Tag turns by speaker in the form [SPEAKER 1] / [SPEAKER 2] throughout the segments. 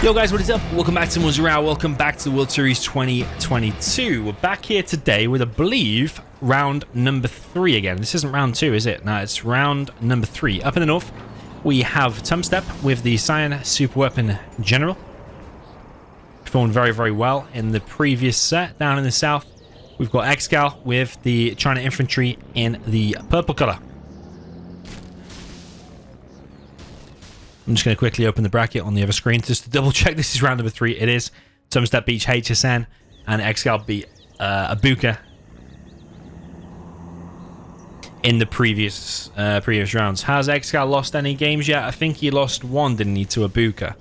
[SPEAKER 1] Yo guys, what is up? Welcome back to Mozarao. Welcome back to the World Series 2022. We're back here today with, I believe, round number 3 again. This isn't round 2, is it? No, it's round number 3. Up in the north, we have Tumstep with the Cyan Super Weapon General. Performed very, very well in the previous set. Down in the south, we've got ExCaL with the China Infantry in the purple color. I'm just going to quickly open the bracket on the other screen just to double check this is round number 3. It is. Tumstep beats HSN and ExCaL beat Abuka in the previous rounds. Has ExCaL lost any games yet? I think he lost one, didn't he, to Abuka.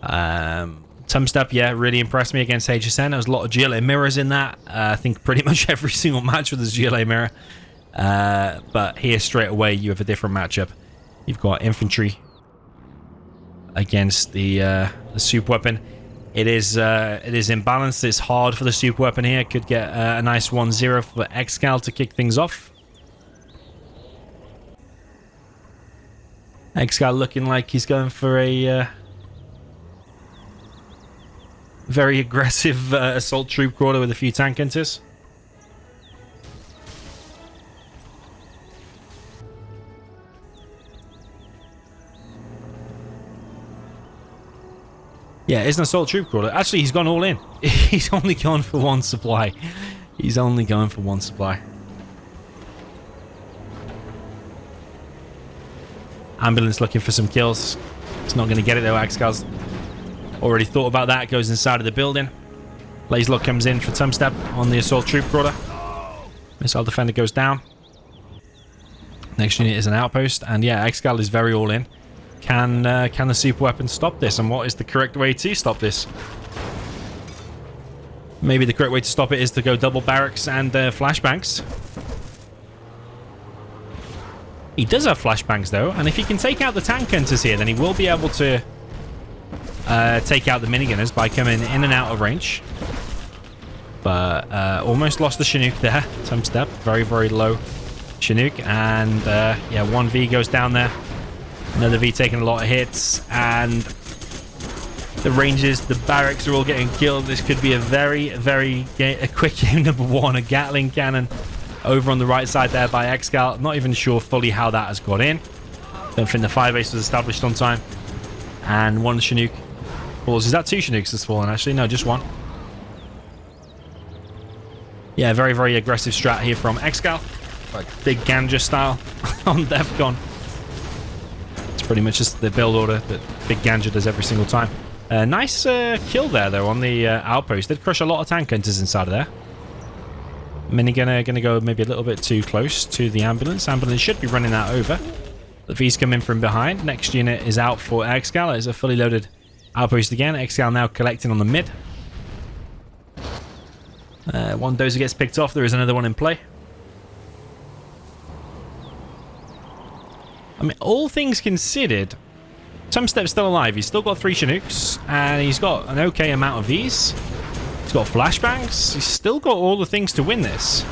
[SPEAKER 1] Tumstep, yeah, really impressed me against HSN. There was a lot of GLA mirrors in that. I think pretty much every single match with his GLA mirror. But here, straight away, you have a different matchup. You've got Infantry against the super weapon. It is imbalanced. It's hard for the super weapon here. Could get a nice 1-0 for ExCaL to kick things off. ExCaL looking like he's going for a very aggressive assault troop crawler with a few tank hunters. Yeah, it's an assault troop crawler. Actually, he's gone all in. He's only gone for one supply. He's only going for one supply. Ambulance looking for some kills. It's not going to get it though. ExCaL's already thought about that. Goes inside of the building. Blazelock comes in for Tumstep on the assault troop crawler. Missile defender goes down. Next unit is an outpost. And yeah, ExCaL is very all in. Can the super weapon stop this? And what is the correct way to stop this? Maybe the correct way to stop it is to go double barracks and flashbangs. He does have flashbangs though, and if he can take out the tank hunters here, then he will be able to take out the minigunners by coming in and out of range. But almost lost the Chinook there. Tumstep, very, very low Chinook, and yeah, 1V goes down there. Another V taking a lot of hits, and the ranges, the barracks are all getting killed. This could be a very, very quick game number 1. A Gatling cannon over on the right side there by ExCaL. Not even sure fully how that has got in. Don't think the 5-ace was established on time. And one Chinook falls. Is that 2 Chinooks that's fallen actually? No, just one. Yeah, very, very aggressive strat here from ExCaL. Like big Ganja style on Defcon. Pretty much just the build order that Big Ganja does every single time. Nice kill there, though, on the outpost. Did crush a lot of tank hunters inside of there. Minigunner going to go maybe a little bit too close to the ambulance. Ambulance should be running that over. The V's come in from behind. Next unit is out for ExCaL. It's a fully loaded outpost again. ExCaL now collecting on the mid. One dozer gets picked off. There is another one in play. I mean, all things considered, Tumstep's still alive. He's still got 3 Chinooks, and he's got an okay amount of V's. He's got flashbangs. He's still got all the things to win this.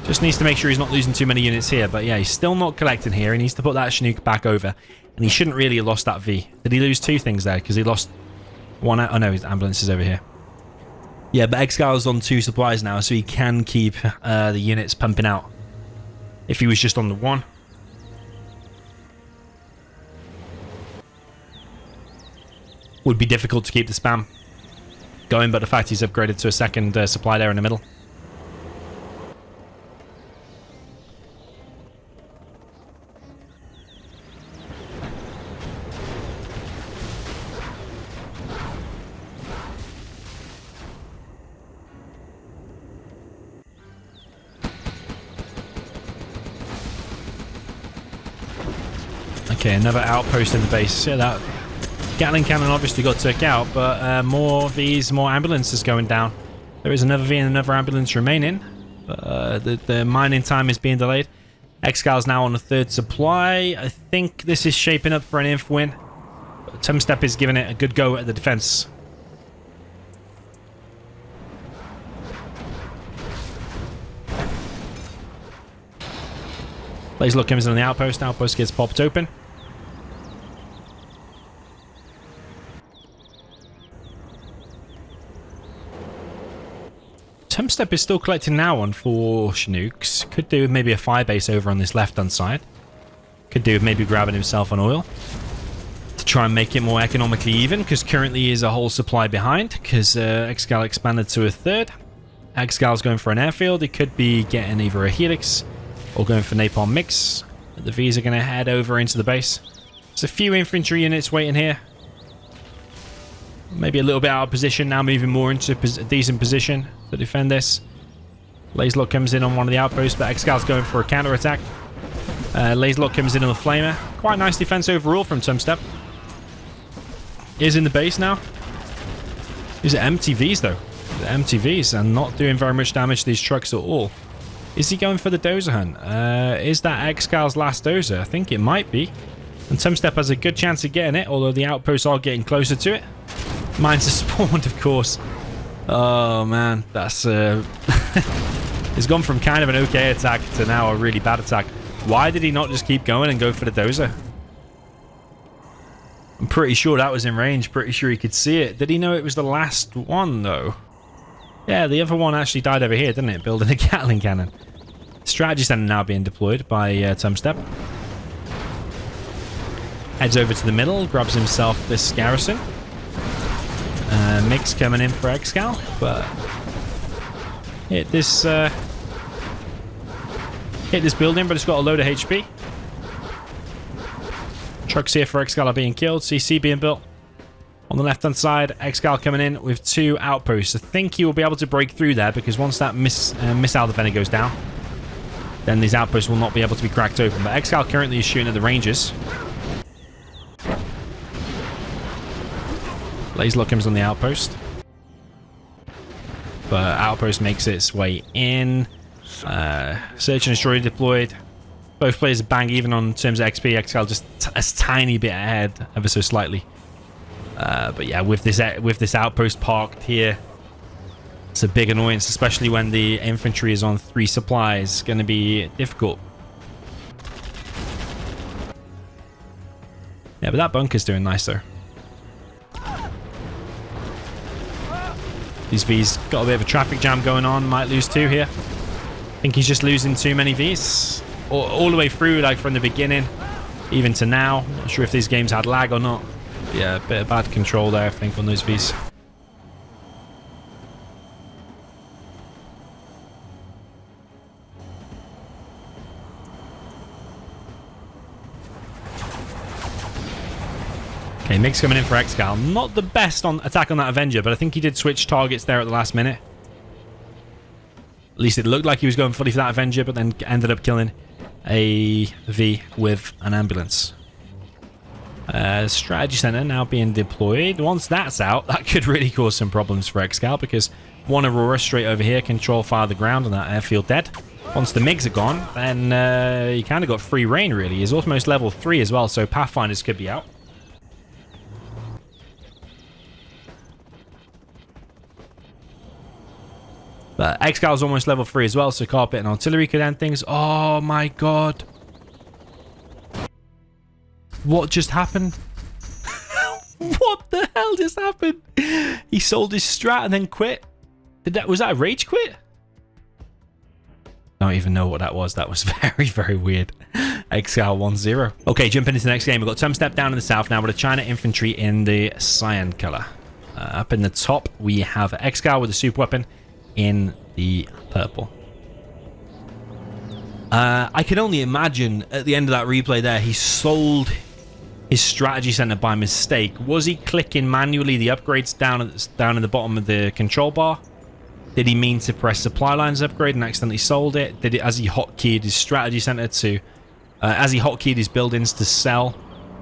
[SPEAKER 1] Just needs to make sure he's not losing too many units here. But yeah, he's still not collecting here. He needs to put that Chinook back over. And he shouldn't really have lost that V. Did he lose 2 things there? Because he lost one out. Oh no, his ambulance is over here. Yeah, but ExCaL is on 2 supplies now, so he can keep the units pumping out. If he was just on the 1. Would be difficult to keep the spam going, but the fact he's upgraded to a second supply there in the middle. Okay, another outpost in the base. Yeah, that Gatling cannon obviously got took out, but more V's, more ambulances going down. There is another V and another ambulance remaining, but the mining time is being delayed. ExCaL is now on the 3rd supply. I think this is shaping up for an inf win. Tumstep is giving it a good go at the defense. Blazelock comes in on the outpost. Outpost gets popped open. Tumstep is still collecting now on 4 Chinooks. Could do with maybe a firebase over on this left-hand side. Could do with maybe grabbing himself on oil to try and make it more economically even, because currently he is a whole supply behind, because ExCaL expanded to a third. ExCal's going for an airfield. He could be getting either a Helix or going for Napalm Mix. The V's are going to head over into the base. There's a few infantry units waiting here. Maybe a little bit out of position, now moving more into a decent position to defend this. Laserlock comes in on one of the outposts, but ExCal's going for a counter-attack. Laserlock comes in on the Flamer. Quite nice defense overall from Tumstep. Is in the base now. These are MTVs though. The MTVs are not doing very much damage to these trucks at all. Is he going for the dozer hunt? Is that ExCal's last dozer? I think it might be. And Tumstep has a good chance of getting it, although the outposts are getting closer to it. Mines are spawned, of course. Oh man, that's it's gone from kind of an okay attack to now a really bad attack. Why did he not just keep going and go for the dozer? I'm pretty sure that was in range, pretty sure he could see it. Did he know it was the last one though? Yeah, the other one actually died over here, didn't it? Building a Gatling cannon. Strategy center now being deployed by Tumstep. Heads over to the middle, grabs himself this garrison. Mix coming in for ExCaL, but hit this building, but it's got a load of HP. Trucks here for ExCaL are being killed. CC being built. On the left-hand side, ExCaL coming in with 2 outposts. I think he will be able to break through there, because once that missile defender goes down, then these outposts will not be able to be cracked open. But ExCaL currently is shooting at the Rangers. Laserlock comes on the outpost. But outpost makes its way in. Search and Destroy deployed. Both players are bang even on terms of XP. ExCaL just a tiny bit ahead, ever so slightly. But yeah, with this outpost parked here, it's a big annoyance, especially when the infantry is on 3 supplies. It's going to be difficult. Yeah, but that bunker's doing nice though. These V's got a bit of a traffic jam going on. Might lose 2 here. I think he's just losing too many V's. All the way through, like from the beginning, even to now. Not sure if these games had lag or not. Yeah, a bit of bad control there, I think, on those V's. Okay, Mix coming in for ExCaL. Not the best on attack on that Avenger, but I think he did switch targets there at the last minute. At least it looked like he was going fully for that Avenger, but then ended up killing a V with an ambulance. Strategy center now being deployed. Once that's out, that could really cause some problems for ExCaL, because one Aurora straight over here, control fire the ground, and that airfield dead. Once the MiGs are gone, then he kind of got free reign, really. He's almost level 3 as well, so Pathfinders could be out. But ExCal's almost level 3 as well, so carpet and artillery could end things. Oh my god. What just happened? What the hell just happened? He sold his strat and then quit. Was that a rage quit? I don't even know what that was. That was very, very weird. ExCaL 1-0. Okay, jumping into the next game. We've got Tumstep down in the south now with a China infantry in the cyan color. Up in the top, we have ExCaL with a super weapon in the purple. I can only imagine at the end of that replay there, he sold his strategy center by mistake. Was he clicking manually the upgrades down in the bottom of the control bar? Did he mean to press supply lines upgrade and accidentally sold it? Did it, as he hotkeyed his strategy center to, as he hotkeyed his buildings to sell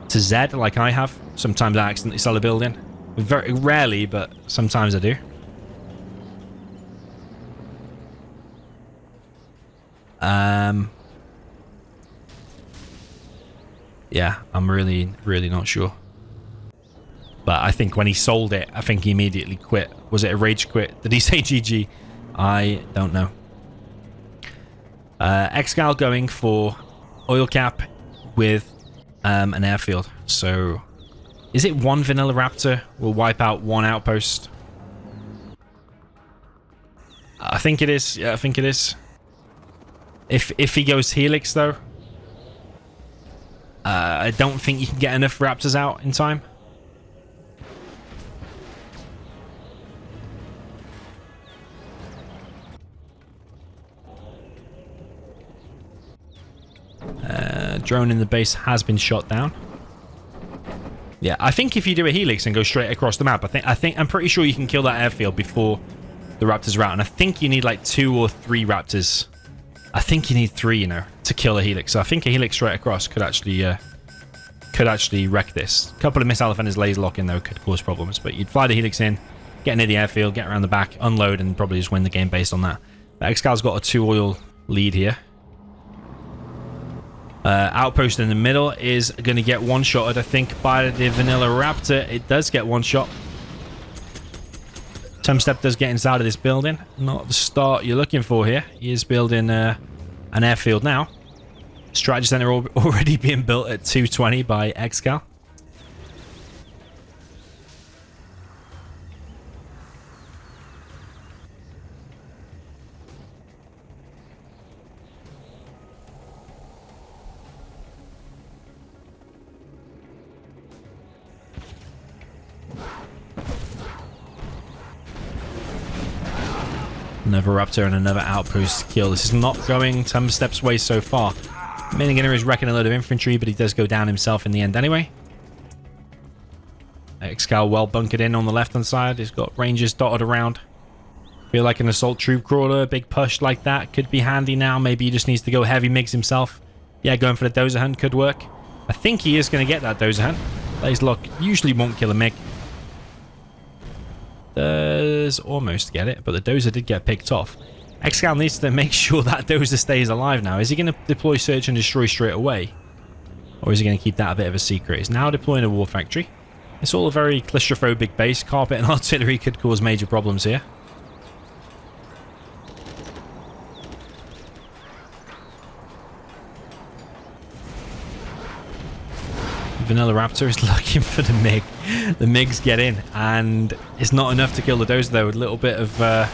[SPEAKER 1] to Z like I have? Sometimes I accidentally sell a building. Very rarely, but sometimes I do. Yeah, I'm really not sure. But I think when he sold it, I think he immediately quit. Was it a rage quit? Did he say GG? I don't know. ExCaL going for oil cap with an airfield. So, is it one Vanilla Raptor will wipe out one outpost? I think it is. Yeah, I think it is. If he goes Helix, though, I don't think you can get enough Raptors out in time. Drone in the base has been shot down. Yeah, I think if you do a Helix and go straight across the map, I'm pretty sure you can kill that airfield before the Raptors are out. And I think you need like 2 or 3 Raptors. I think you need 3, you know, to kill a Helix. So I think a Helix straight across could actually wreck this. A couple of missile defenders laser locking though could cause problems. But you'd fly the Helix in, get near the airfield, get around the back, unload, and probably just win the game based on that. But ExCaL's got a 2-oil lead here. Outpost in the middle is going to get one-shotted, I think, by the Vanilla Raptor. It does get one shot. Tumstep does get inside of this building. Not the start you're looking for here. He is building an airfield now. Strategy center already being built at 220 by ExCaL. Another Raptor and another outpost kill. This is not going Tumstep's way so far. Minigunner is wrecking a load of infantry, but he does go down himself in the end anyway. ExCaL well bunkered in on the left-hand side. He's got rangers dotted around. Feel like an assault troop crawler, a big push like that could be handy now. Maybe he just needs to go heavy MiGs himself. Yeah, going for the dozer hunt could work. I think he is going to get that dozer hunt. Laser lock usually won't kill a MiG. Does almost get it, but the dozer did get picked off. ExCaL needs to make sure that dozer stays alive now. Is he going to deploy search and destroy straight away? Or is he going to keep that a bit of a secret? He's now deploying a war factory. It's all a very claustrophobic base. Carpet and artillery could cause major problems here. Vanilla Raptor is looking for the MiG. The MiGs get in, and it's not enough to kill the dozer though. A little bit of a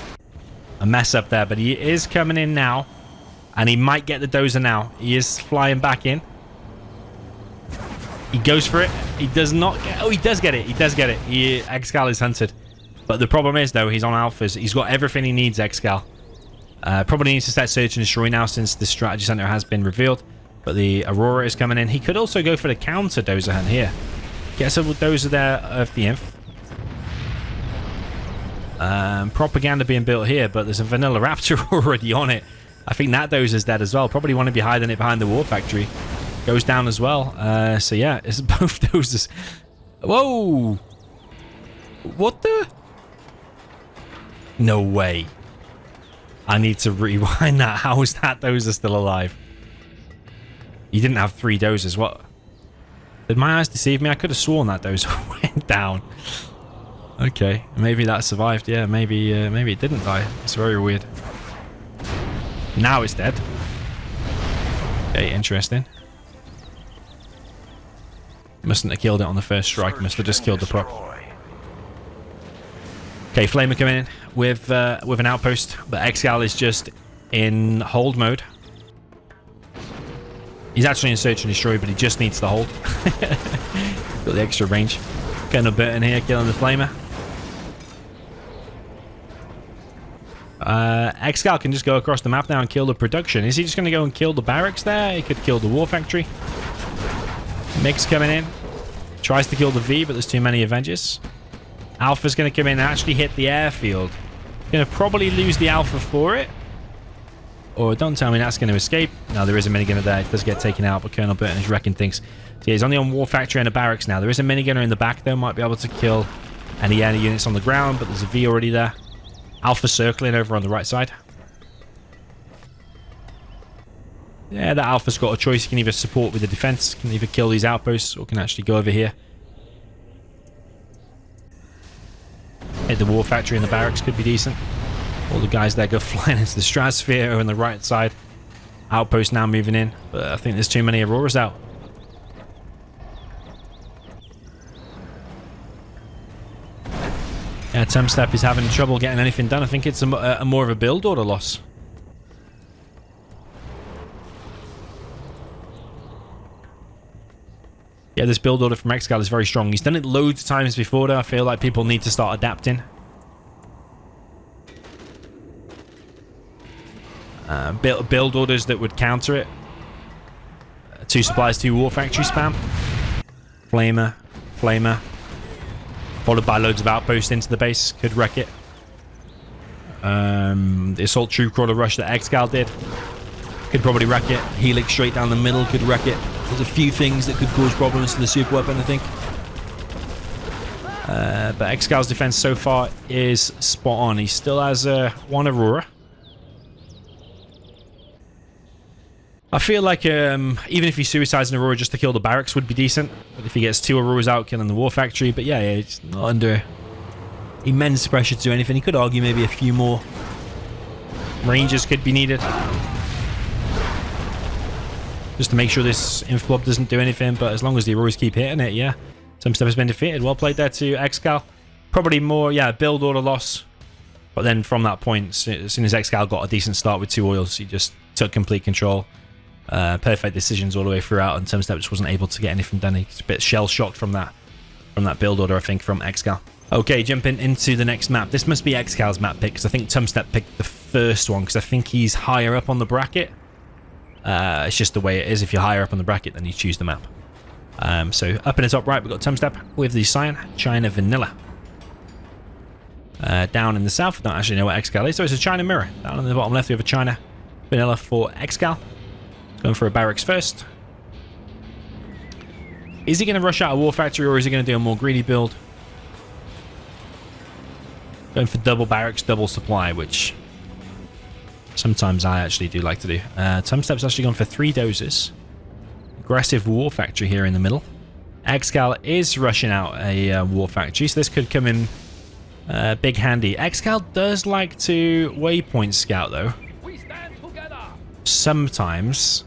[SPEAKER 1] mess up there, but he is coming in now, and he might get the dozer now. He is flying back in. He goes for it. He does not get... Oh, he does get it. He does get it. ExCaL is hunted. But the problem is, though, he's on alphas. He's got everything he needs, ExCaL. Probably needs to set search and destroy now since the strategy center has been revealed. But the Aurora is coming in. He could also go for the counter dozer hunt here. Get a dozer there of the inf. Propaganda being built here, but there's a Vanilla Raptor already on it. I think that dozer's dead as well. Probably want to be hiding it behind the war factory. Goes down as well. So yeah, it's both dozers. Whoa! What the? No way. I need to rewind that. How is that dozer still alive? You didn't have 3 dozers. What? Did my eyes deceive me? I could have sworn that dozer went down. Okay, maybe that survived. Yeah, maybe it didn't die. It's very weird. Now it's dead. Okay, interesting. Mustn't have killed it on the first strike. Must have just killed the prop. Okay, Flamer coming in with an outpost, but ExCaL is just in hold mode. He's actually in search and destroy, but he just needs to hold. Got the extra range. Getting a bit in here, killing the Flamer. ExCaL can just go across the map now and kill the production. Is he just going to go and kill the barracks there? He could kill the war factory. MiG's coming in. Tries to kill the V, but there's too many Avengers. Alpha's going to come in and actually hit the airfield. Going to probably lose the Alpha for it. Or don't tell me that's going to escape. No, there is a minigunner there. It does get taken out, but Colonel Burton is wrecking things. So yeah, he's only on war factory and a barracks now. There is a minigunner in the back, though. Might be able to kill any units on the ground, but there's a V already there. Alpha circling over on the right side. Yeah, that Alpha's got a choice. He can either support with the defense, can either kill these outposts, or can actually go over here. Hit the war factory and the barracks could be decent. All the guys there go flying into the stratosphere over on the right side. Outpost now moving in, but I think there's too many Auroras out. Yeah, Tumstep is having trouble getting anything done. I think it's a more of a build order loss. Yeah, this build order from ExCaL is very strong. He's done it loads of times before, though. I feel like people need to start adapting. Build orders that would counter it. 2 supplies, 2 war factory spam. Flamer, followed by loads of outposts into the base. Could wreck it. The assault troop crawler rush that ExCaL did could probably wreck it. Helix straight down the middle could wreck it. There's a few things that could cause problems to the super weapon, I think. But ExCaL's defense so far is spot on. He still has 1 Aurora. I feel like even if he suicides an Aurora just to kill the barracks would be decent. But if he gets 2 Auroras out, killing the war factory. But yeah, it's not under immense pressure to do anything. He could argue maybe a few more Rangers could be needed. Just to make sure this inflob doesn't do anything. But as long as the Auroras keep hitting it, yeah. Tumstep has been defeated. Well played there to ExCaL. Probably more, yeah, build order loss. But then from that point, as soon as ExCaL got a decent start with 2 oils, he just took complete control. Perfect decisions all the way throughout, and Tumstep just wasn't able to get anything done. He's a bit shell-shocked from that build order, I think, from ExCaL. Okay, jumping into the next map. This must be ExCaL's map pick, because I think Tumstep picked the first one, because I think he's higher up on the bracket. It's just the way it is. If you're higher up on the bracket, then you choose the map. So up in the top right, we've got Tumstep with the Cyan, China Vanilla. Down in the south, I don't actually know what ExCaL is, so it's a China Mirror. Down in the bottom left, we have a China Vanilla for ExCaL. Going for a barracks first. Is he going to rush out a war factory, or is he going to do a more greedy build? Going for double barracks, double supply, which sometimes I actually do like to do. Tumstep's actually gone for 3 dozers. Aggressive war factory here in the middle. ExCaL is rushing out a war factory, so this could come in big handy. ExCaL does like to waypoint scout, though. Sometimes.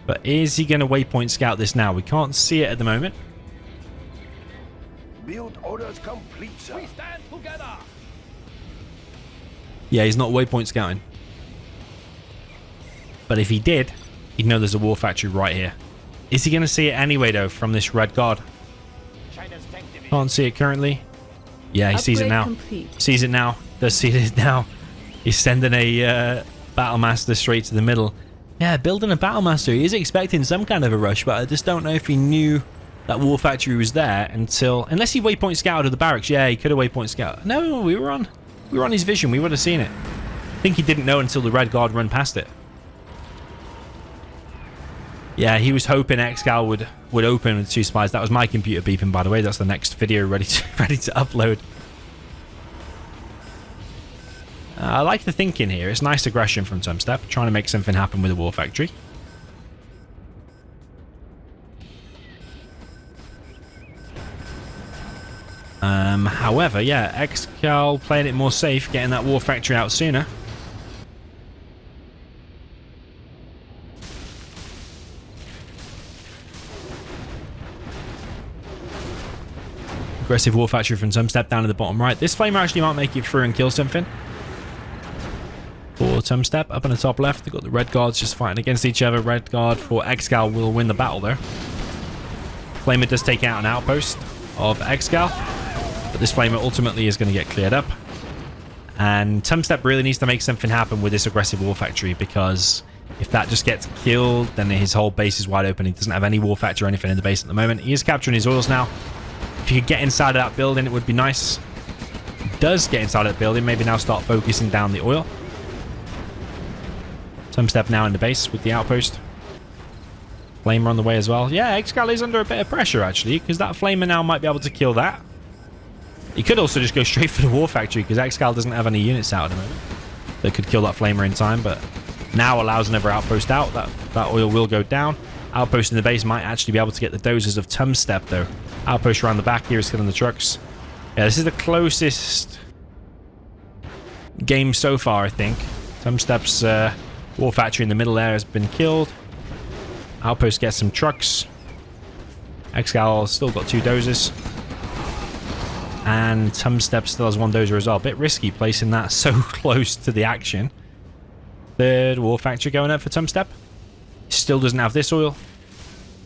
[SPEAKER 1] But is he going to waypoint scout this now? We can't see it at the moment.
[SPEAKER 2] Build orders complete, sir. We stand together.
[SPEAKER 1] Yeah, he's not waypoint scouting. But if he did, he'd know there's a war factory right here. Is he going to see it anyway, though, from this red guard? Can't see it currently. Yeah, he sees it now.
[SPEAKER 3] Complete.
[SPEAKER 1] Sees it now. Does see it now. He's sending a Battlemaster straight to the middle. Yeah, building a Battlemaster. He is expecting some kind of a rush, but I just don't know if he knew that war factory was there until... Unless he waypoint scouted to the barracks. Yeah, he could have waypoint scouted. No, we were on his vision. We would have seen it. I think he didn't know until the red guard run past it. Yeah, he was hoping ExCaL would open with 2 spies. That was my computer beeping, by the way. That's the next video ready to upload. I like the thinking here. It's nice aggression from Tumstep, trying to make something happen with the war factory. However, yeah, ExCaL playing it more safe, getting that war factory out sooner. Aggressive war factory from Tumstep down at the bottom right. This flamer actually might make it through and kill something. For Tumstep up in the top left, they've got the red guards just fighting against each other. Red guard for ExCaL will win the battle there. Flamer does take out an outpost of ExCaL, but this flamer ultimately is going to get cleared up. And Tumstep really needs to make something happen with this aggressive war factory, because if that just gets killed, then his whole base is wide open. He doesn't have any war factory or anything in the base at the moment. He is capturing his oils now. If you could get inside of that building, it would be nice. He does get inside of that building. Maybe now start focusing down the oil. Tumstep now in the base with the outpost. Flamer on the way as well. Yeah, ExCaL is under a bit of pressure, actually, because that Flamer now might be able to kill that. He could also just go straight for the war factory, because ExCaL doesn't have any units out at the moment that could kill that Flamer in time, but now allows another outpost out. That oil will go down. Outpost in the base might actually be able to get the dozers of Tumstep, though. Outpost around the back here is killing the trucks. Yeah, this is the closest game so far, I think. Tumstep's war factory in the middle there has been killed. Outpost gets some trucks. ExCaL still got 2 dozers. And Tumstep still has one dozer as well. A bit risky placing that so close to the action. Third War Factory going up for Tumstep. Still doesn't have this oil.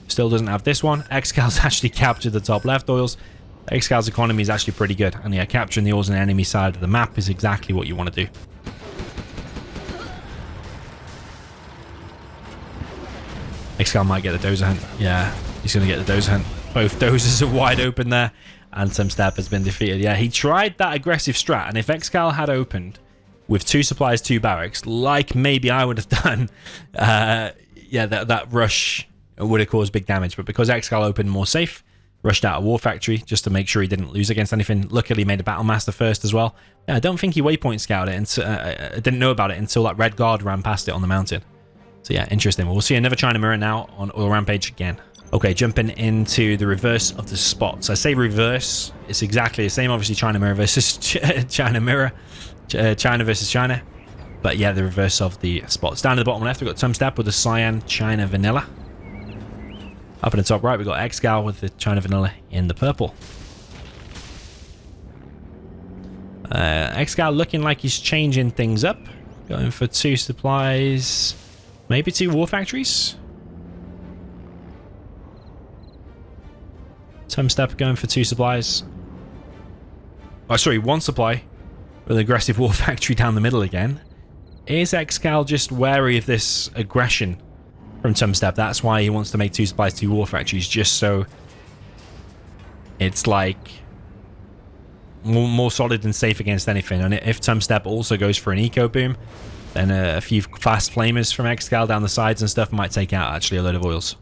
[SPEAKER 1] Still doesn't have this one. ExCaL's actually captured the top left oils. ExCaL's economy is actually pretty good. And yeah, capturing the oils on the enemy side of the map is exactly what you want to do. ExCaL might get the dozer hunt. Yeah, he's going to get the dozer hunt. Both dozers are wide open there. And Tumstep has been defeated. Yeah, he tried that aggressive strat. And if ExCaL had opened with 2 supplies, 2 barracks, like maybe I would have done, yeah, that rush would have caused big damage. But because ExCaL opened more safe, rushed out a War Factory just to make sure he didn't lose against anything. Luckily, made a Battle Master first as well. Yeah, I don't think he waypoint scouted it. And I didn't know about it until that Red Guard ran past it on the mountain. So yeah, interesting. We'll see another China Mirror now on Oil Rampage again. Okay, jumping into the reverse of the spots. I say reverse. It's exactly the same. Obviously, China Mirror versus China Mirror. China versus China. But yeah, the reverse of the spots. Down to the bottom left, we've got Tumstep with the Cyan China Vanilla. Up in the top right, we've got ExCaL with the China Vanilla in the purple. ExCaL looking like he's changing things up. Going for 2 supplies. Maybe 2 War Factories. Tumstep going for 2 supplies. Oh, sorry, 1 supply with an aggressive War Factory down the middle again. Is ExCaL just wary of this aggression from Tumstep? That's why he wants to make 2 supplies, 2 War Factories, just so it's like more solid and safe against anything. And if Tumstep also goes for an eco boom, then a few fast flamers from ExCaL down the sides and stuff might take out actually a load of oils.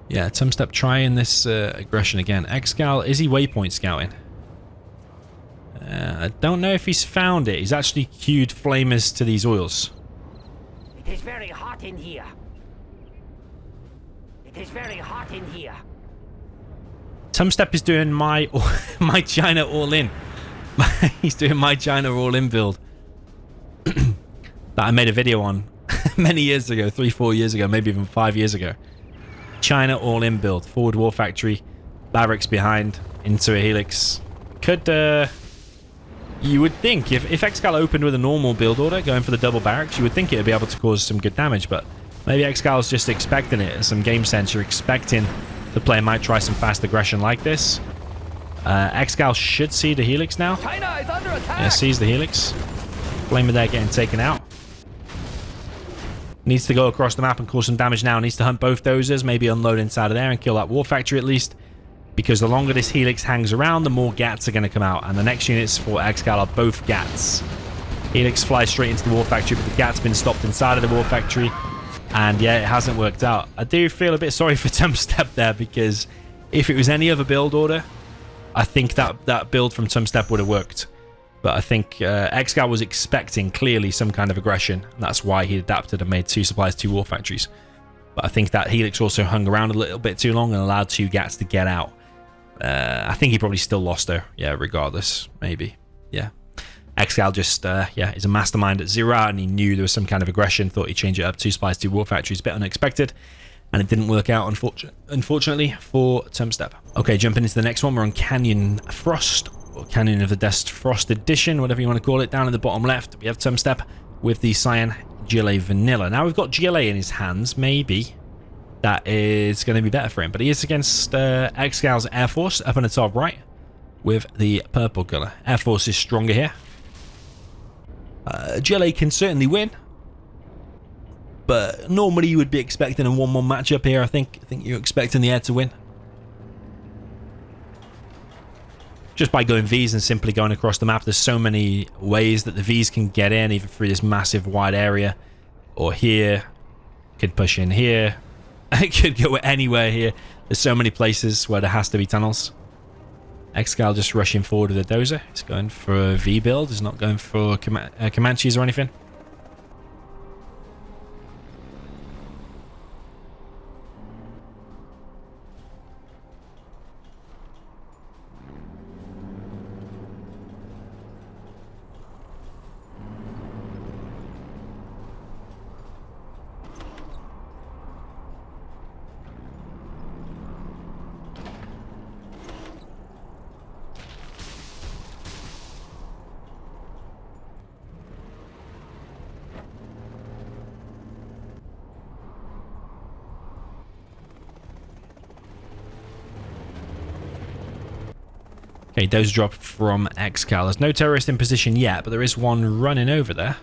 [SPEAKER 1] Yeah, Tumstep trying this aggression again. ExCaL, is he waypoint scouting? I don't know if he's found it. He's actually queued flamers to these oils.
[SPEAKER 3] It is very hot in here. It is very hot in here.
[SPEAKER 1] Tumstep is doing my China all-in. He's doing my China all-in build. That I made a video on many years ago, 3-4 years ago, maybe even 5 years ago. China all-in build. Forward War Factory, barracks behind, into a helix. Could, you would think, if ExCaL opened with a normal build order, going for the double barracks, you would think it would be able to cause some good damage, but maybe ExCal's just expecting it, some game sense. You're expecting the player might try some fast aggression like this. ExCaL should see the helix now.
[SPEAKER 2] China is under attack.
[SPEAKER 1] Yeah, sees the helix. Flamer there getting taken out. Needs to go across the map and cause some damage now. Needs to hunt both dozers, maybe unload inside of there and kill that War Factory at least. Because the longer this helix hangs around, the more GATs are going to come out. And the next units for ExCaL are both GATs. Helix flies straight into the War Factory, but the GAT's been stopped inside of the War Factory. And yeah, it hasn't worked out. I do feel a bit sorry for Tumstep there, because if it was any other build order, I think that build from Tumstep would have worked. But I think ExCaL was expecting clearly some kind of aggression. And that's why he adapted and made 2 supplies, 2 War Factories. But I think that helix also hung around a little bit too long and allowed 2 GATs to get out. I think he probably still lost though. Yeah, regardless, maybe. Yeah. ExCaL just, yeah, is a mastermind at 0, and he knew there was some kind of aggression, thought he'd change it up, 2 supplies, 2 War Factories, a bit unexpected, and it didn't work out, unfortunately, for Tumstep. Okay, jumping into the next one, we're on Canyon Frost, or Canyon of the Dust Frost Edition, whatever you want to call it. Down at the bottom left, we have Tumstep with the Cyan GLA Vanilla. Now we've got GLA in his hands, maybe that is going to be better for him, but he is against ExCaL's Air Force up in the top right with the purple color. Air Force is stronger here. GLA can certainly win, but normally you would be expecting a 1-1 matchup here. I think you're expecting the Air to win. Just by going Vs and simply going across the map, there's so many ways that the Vs can get in, either through this massive wide area, or here, could push in here, it could go anywhere here. There's so many places where there has to be tunnels. ExCaL just rushing forward with a dozer. He's going for a V build. He's not going for Comanches or anything. Okay, dozer drop from ExCaL. There's no terrorist in position yet, but there is one running over there.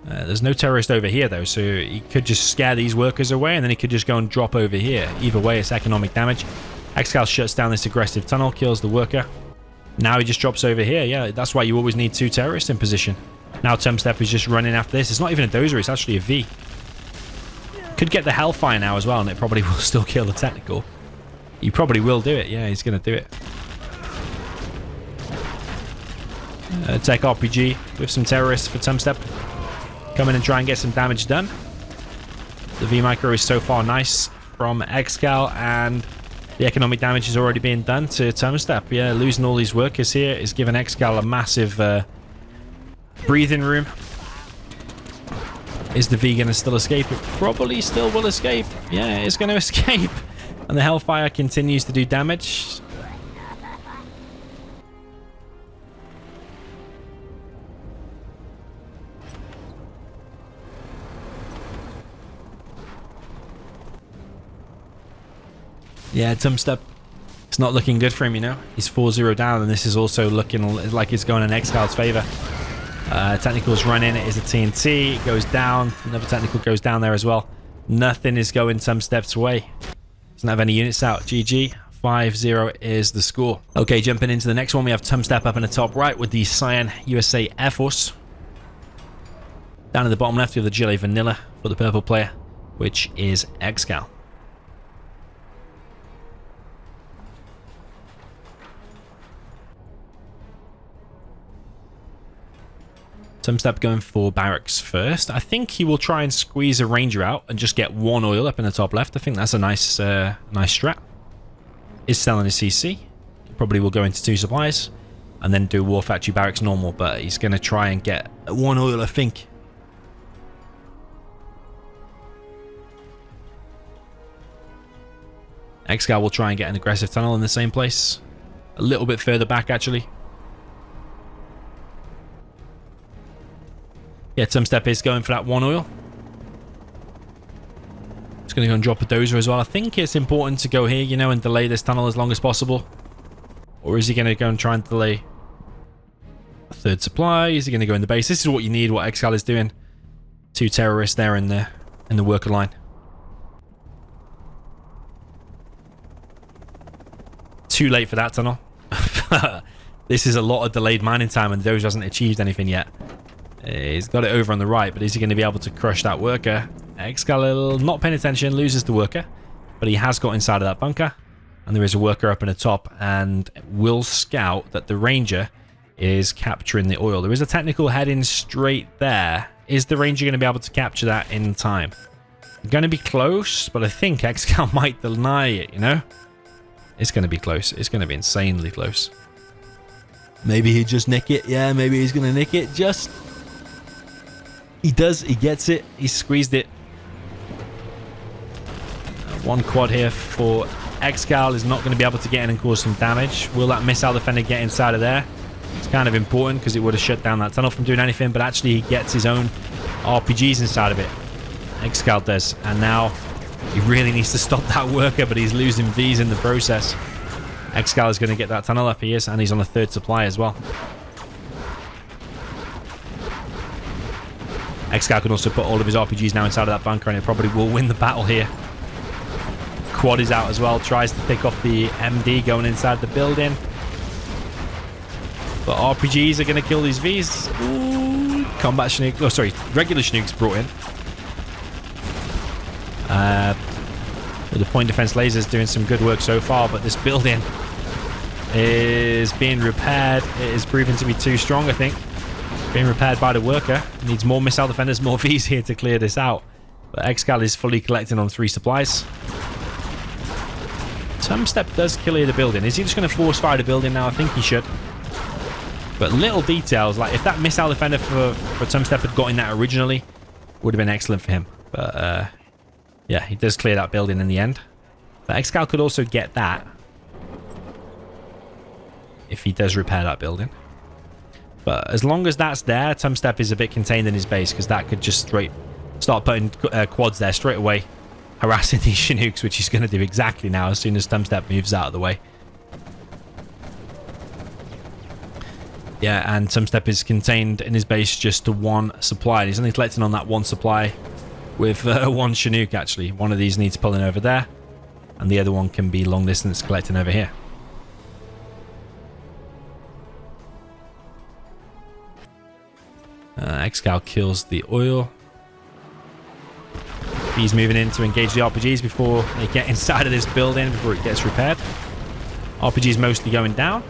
[SPEAKER 1] There's no terrorist over here, though, so he could just scare these workers away, and then he could just go and drop over here. Either way, it's economic damage. ExCaL shuts down this aggressive tunnel, kills the worker. Now he just drops over here. Yeah, that's why you always need 2 terrorists in position. Now Tumstep is just running after this. It's not even a dozer, it's actually a V. Could get the Hellfire now as well, and it probably will still kill the technical. He probably will do it. Yeah, he's going to do it. Tech RPG with some terrorists for Tumstep. Come in and try and get some damage done. The V micro is so far nice from ExCaL, and the economic damage is already being done to Tumstep. Yeah, losing all these workers here is giving ExCaL a massive breathing room. Is the V going to still escape? It probably still will escape. Yeah, it's going to escape. And the Hellfire continues to do damage. Yeah, Tumstep, it's not looking good for him, you know. He's 4-0 down, and this is also looking like it's going in ExCaL's favor. Technical's running, it is a TNT, it goes down, another technical goes down there as well. Nothing is going Tumstep's way. Doesn't have any units out. GG. 5-0 is the score. Okay, jumping into the next one, we have Tumstep up in the top right with the Cyan USA Air Force. Down in the bottom left, we have the Gillet Vanilla for the purple player, which is ExCaL. Tumstep going for barracks first. I think he will try and squeeze a ranger out and just get 1 oil up in the top left. I think that's a nice nice strat. Is selling his CC. Probably will go into 2 supplies and then do War Factory barracks normal, but he's going to try and get 1 oil, I think. ExCaL will try and get an aggressive tunnel in the same place. A little bit further back, actually. Yeah, Tumstep is going for that 1 oil. He's going to go and drop a dozer as well. I think it's important to go here, you know, and delay this tunnel as long as possible. Or is he going to go and try and delay a 3rd supply? Is he going to go in the base? This is what you need, what ExCaL is doing. 2 terrorists there in the worker line. Too late for that tunnel. This is a lot of delayed mining time, and dozer hasn't achieved anything yet. He's got it over on the right, but is he going to be able to crush that worker? ExCaL not paying attention, loses the worker, but he has got inside of that bunker, and there is a worker up in the top, and will scout that the ranger is capturing the oil. There is a technical heading straight there. Is the ranger going to be able to capture that in time? Going to be close, but I think ExCaL might deny it, you know? It's going to be close. It's going to be insanely close. Maybe he'd just nick it. Yeah, maybe he's going to nick it. Just... He does. He gets it. He squeezed it. 1 quad here for ExCaL is not going to be able to get in and cause some damage. Will that missile defender get inside of there? It's kind of important because it would have shut down that tunnel from doing anything, but actually he gets his own RPGs inside of it. ExCaL does. And now he really needs to stop that worker, but he's losing Vs in the process. ExCaL is going to get that tunnel up. He is, and he's on the 3rd supply as well. ExCaL can also put all of his RPGs now inside of that bunker, and it probably will win the battle here. Quad is out as well, tries to pick off the MD going inside the building. But RPGs are going to kill these Vs. Ooh, combat Chinook. Oh, sorry, regular Chinooks brought in. The point defense lasers doing some good work so far, but this building is being repaired. It is proving to be too strong, I think. Being repaired by the worker. Needs more missile defenders, more Vs here to clear this out. But ExCaL is fully collecting on 3 supplies. Tumstep does clear the building. Is he just going to force fire the building now? I think he should. But little details, like if that missile defender for Tumstep had got in that originally, would have been excellent for him. But yeah, he does clear that building in the end. But ExCaL could also get that if he does repair that building. But as long as that's there, Tumstep is a bit contained in his base, because that could just straight start putting quads there straight away, harassing these Chinooks, which he's going to do exactly now as soon as Tumstep moves out of the way. Yeah, and Tumstep is contained in his base just to one supply. He's only collecting on that one supply with one Chinook, actually. One of these needs pulling over there, and the other one can be long distance collecting over here. ExCaL kills the oil. He's moving in to engage the RPGs before they get inside of this building, before it gets repaired. RPGs mostly going down.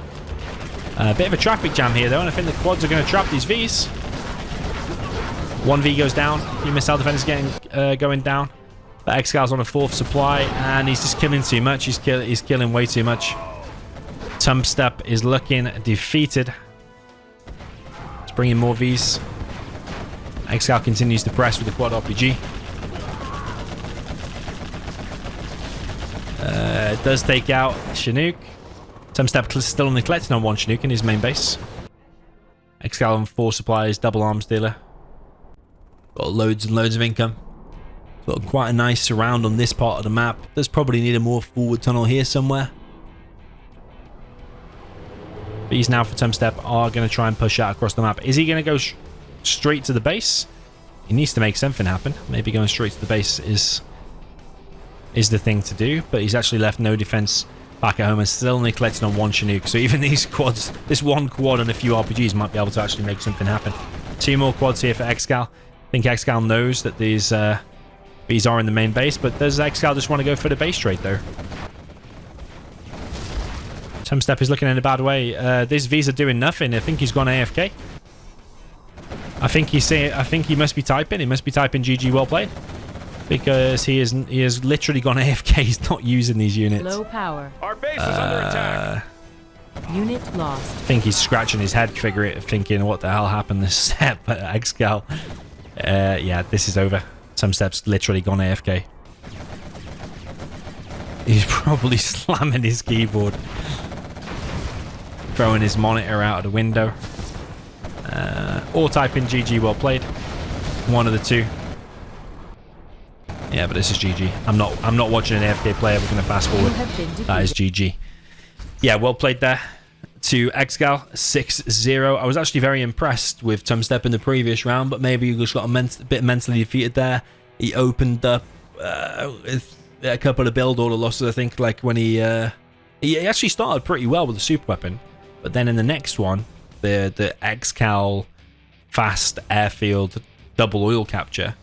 [SPEAKER 1] A bit of a traffic jam here, though, and I think the quads are going to trap these Vs. One V goes down. Few missile defenders going down. But ExCal's on a 4th supply, and he's just killing too much. He's killing way too much. Tumstep is looking defeated. Let's bring in more Vs. ExCaL continues to press with the quad RPG. It does take out Chinook. Tumstep still only collecting on one Chinook in his main base. ExCaL on 4 supplies, double arms dealer. Got loads and loads of income. Got quite a nice surround on this part of the map. Does probably need a more forward tunnel here somewhere. These now for Tumstep are going to try and push out across the map. Is he going to go straight to the base? He needs to make something happen. Maybe going straight to the base is the thing to do. But he's actually left no defense back at home and still only collecting on one Chinook. So even these quads, this one quad and a few RPGs might be able to actually make something happen. 2 more quads here for ExCaL. I think ExCaL knows that these are in the main base, but does ExCaL just want to go for the base trade though? Tumstep is looking in a bad way. These Vs are doing nothing. I think he's gone AFK. I think he must be typing. He must be typing GG well played. Because he has literally gone AFK. He's not using these units.
[SPEAKER 4] Low power.
[SPEAKER 2] Our base is under attack.
[SPEAKER 4] Unit lost.
[SPEAKER 1] I think he's scratching his head, thinking what the hell happened this step. But ExCaL, yeah, this is over. Tumstep's literally gone AFK. He's probably slamming his keyboard, throwing his monitor out of the window, or typing GG well played. One of the two. Yeah, but this is GG. I'm not watching an AFK player. We're going to fast forward. That is GG. Yeah, well played there to ExCaL 6-0. I was actually very impressed with Tumstep in the previous round, but maybe you just got a bit mentally defeated there. He opened up with a couple of build order losses, I think, like when he actually started pretty well with the super weapon, but then in the next one, the ExCaL fast airfield double oil capture,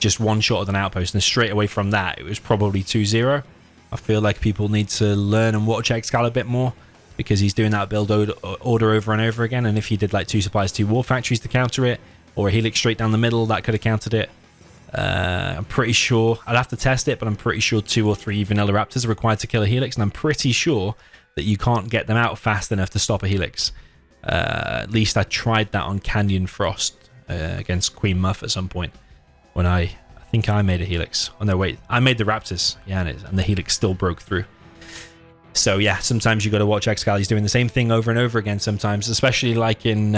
[SPEAKER 1] just one shot at an outpost, and straight away from that, it was probably 2-0. I feel like people need to learn and watch ExCaL a bit more, because he's doing that build order over and over again, and if he did like 2 supplies, 2 war factories to counter it, or a helix straight down the middle, that could have countered it. I'm pretty sure, I'd have to test it, but I'm pretty sure 2 or 3 vanilla raptors are required to kill a helix, and I'm pretty sure that you can't get them out fast enough to stop a helix. At least I tried that on Canyon Frost against Queen Muff at some point, when I think I made a helix. Oh no, wait, I made the raptors, yeah, and the helix still broke through. So yeah, sometimes you got to watch ExCaL. He's doing the same thing over and over again sometimes, especially like in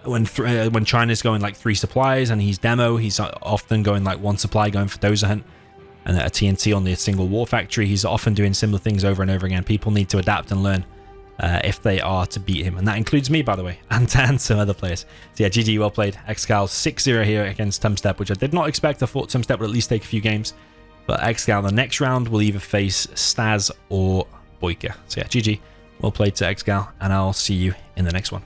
[SPEAKER 1] when China's going like 3 supplies and he's demo, he's often going like 1 supply going for Dozer Hunt and a TNT on the single war factory. He's often doing similar things over and over again. People need to adapt and learn if they are to beat him, and that includes me, by the way, and some other players. So yeah, GG, well played. ExCaL 6-0 here against Tumstep, which I did not expect. I thought Tumstep would at least take a few games, but ExCaL the next round will either face Staz or Boyka. So yeah, GG, well played to ExCaL, and I'll see you in the next one.